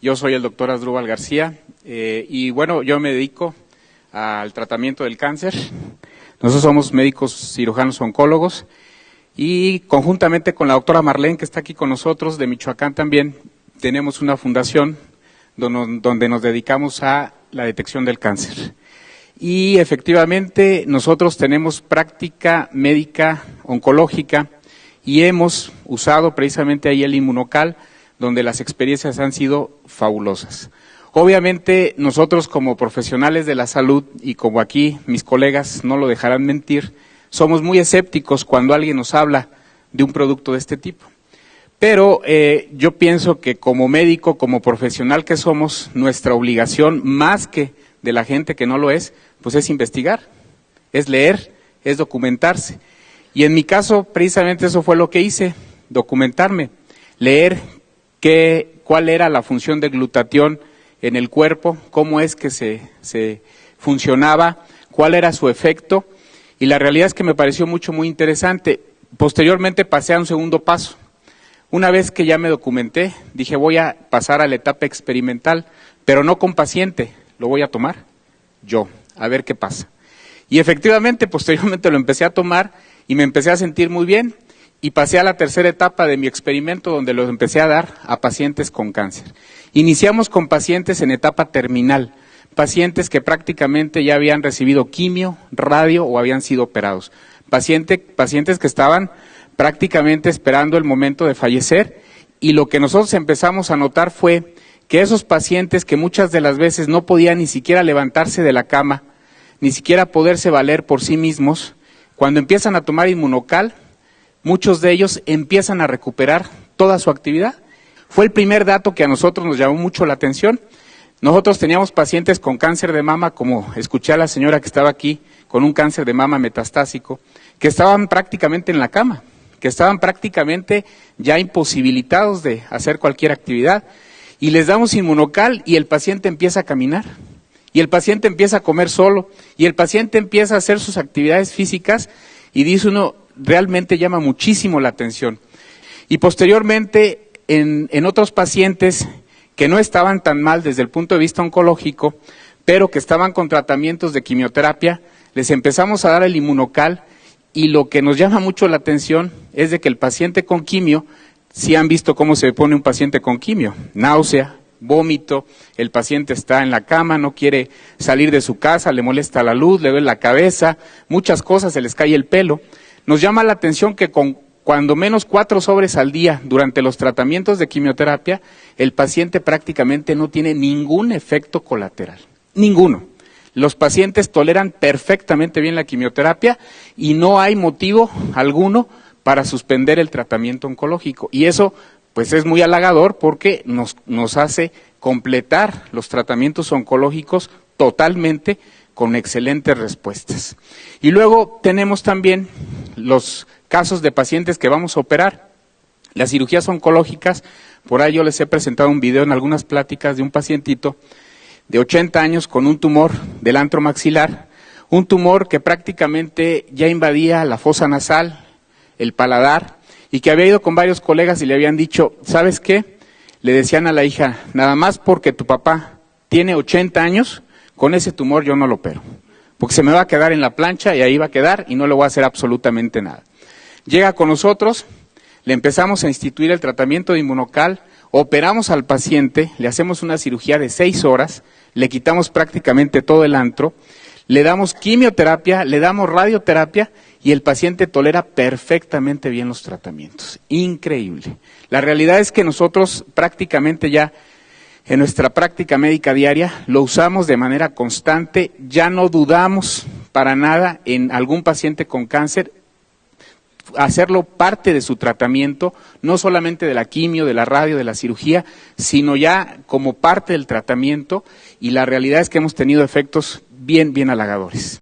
Yo soy el doctor Asdrúbal García y bueno, yo me dedico al tratamiento del cáncer. Nosotros somos médicos cirujanos oncólogos y conjuntamente con la doctora Marlene, que está aquí con nosotros, de Michoacán también, tenemos una fundación donde nos dedicamos a la detección del cáncer. Y efectivamente nosotros tenemos práctica médica oncológica y hemos usado precisamente ahí el Inmunocal, donde las experiencias han sido fabulosas. Obviamente nosotros como profesionales de la salud y como aquí mis colegas no lo dejarán mentir, somos muy escépticos cuando alguien nos habla de un producto de este tipo. Pero yo pienso que como médico, como profesional que somos, nuestra obligación, más que de la gente que no lo es, pues es investigar, es leer, es documentarse. Y en mi caso, precisamente eso fue lo que hice, documentarme, leer cuál era la función del glutatión en el cuerpo, cómo es que se funcionaba, cuál era su efecto, y la realidad es que me pareció muy interesante. Posteriormente pasé a un segundo paso. Una vez que ya me documenté, dije voy a pasar a la etapa experimental, pero no con paciente, lo voy a tomar yo, a ver qué pasa. Y efectivamente, posteriormente lo empecé a tomar y me empecé a sentir muy bien y pasé a la tercera etapa de mi experimento donde lo empecé a dar a pacientes con cáncer. Iniciamos con pacientes en etapa terminal, pacientes que prácticamente ya habían recibido quimio, radio o habían sido operados, pacientes que estaban prácticamente esperando el momento de fallecer, y lo que nosotros empezamos a notar fue que esos pacientes que muchas de las veces no podían ni siquiera levantarse de la cama, ni siquiera poderse valer por sí mismos, cuando empiezan a tomar Inmunocal, muchos de ellos empiezan a recuperar toda su actividad. Fue el primer dato que a nosotros nos llamó mucho la atención. Nosotros teníamos pacientes con cáncer de mama, como escuché a la señora que estaba aquí, con un cáncer de mama metastásico, que estaban prácticamente en la cama, que estaban prácticamente ya imposibilitados de hacer cualquier actividad, y les damos Inmunocal y el paciente empieza a caminar, y el paciente empieza a comer solo, y el paciente empieza a hacer sus actividades físicas, y dice uno, realmente llama muchísimo la atención. Y posteriormente, en otros pacientes que no estaban tan mal desde el punto de vista oncológico, pero que estaban con tratamientos de quimioterapia, les empezamos a dar el Inmunocal, y lo que nos llama mucho la atención es de que el paciente con quimio, si han visto cómo se pone un paciente con quimio, náusea, vómito, el paciente está en la cama, no quiere salir de su casa, le molesta la luz, le duele la cabeza, muchas cosas, se les cae el pelo. Nos llama la atención que con cuando menos 4 sobres al día durante los tratamientos de quimioterapia, el paciente prácticamente no tiene ningún efecto colateral, ninguno. Los pacientes toleran perfectamente bien la quimioterapia y no hay motivo alguno para suspender el tratamiento oncológico. Y eso pues es muy halagador porque nos hace completar los tratamientos oncológicos totalmente con excelentes respuestas. Y luego tenemos también los casos de pacientes que vamos a operar. Las cirugías oncológicas, por ahí yo les he presentado un video en algunas pláticas de un pacientito de 80 años con un tumor del antro maxilar, un tumor que prácticamente ya invadía la fosa nasal, el paladar, y que había ido con varios colegas y le habían dicho, ¿sabes qué? Le decían a la hija, nada más porque tu papá tiene 80 años, con ese tumor yo no lo opero, porque se me va a quedar en la plancha y ahí va a quedar y no le voy a hacer absolutamente nada. Llega con nosotros, le empezamos a instituir el tratamiento de Inmunocal, operamos al paciente, le hacemos una cirugía de 6 horas, le quitamos prácticamente todo el antro, le damos quimioterapia, le damos radioterapia y el paciente tolera perfectamente bien los tratamientos. Increíble. La realidad es que nosotros prácticamente ya en nuestra práctica médica diaria lo usamos de manera constante, ya no dudamos para nada en algún paciente con cáncer, hacerlo parte de su tratamiento, no solamente de la quimio, de la radio, de la cirugía, sino ya como parte del tratamiento, y la realidad es que hemos tenido efectos bien halagadores.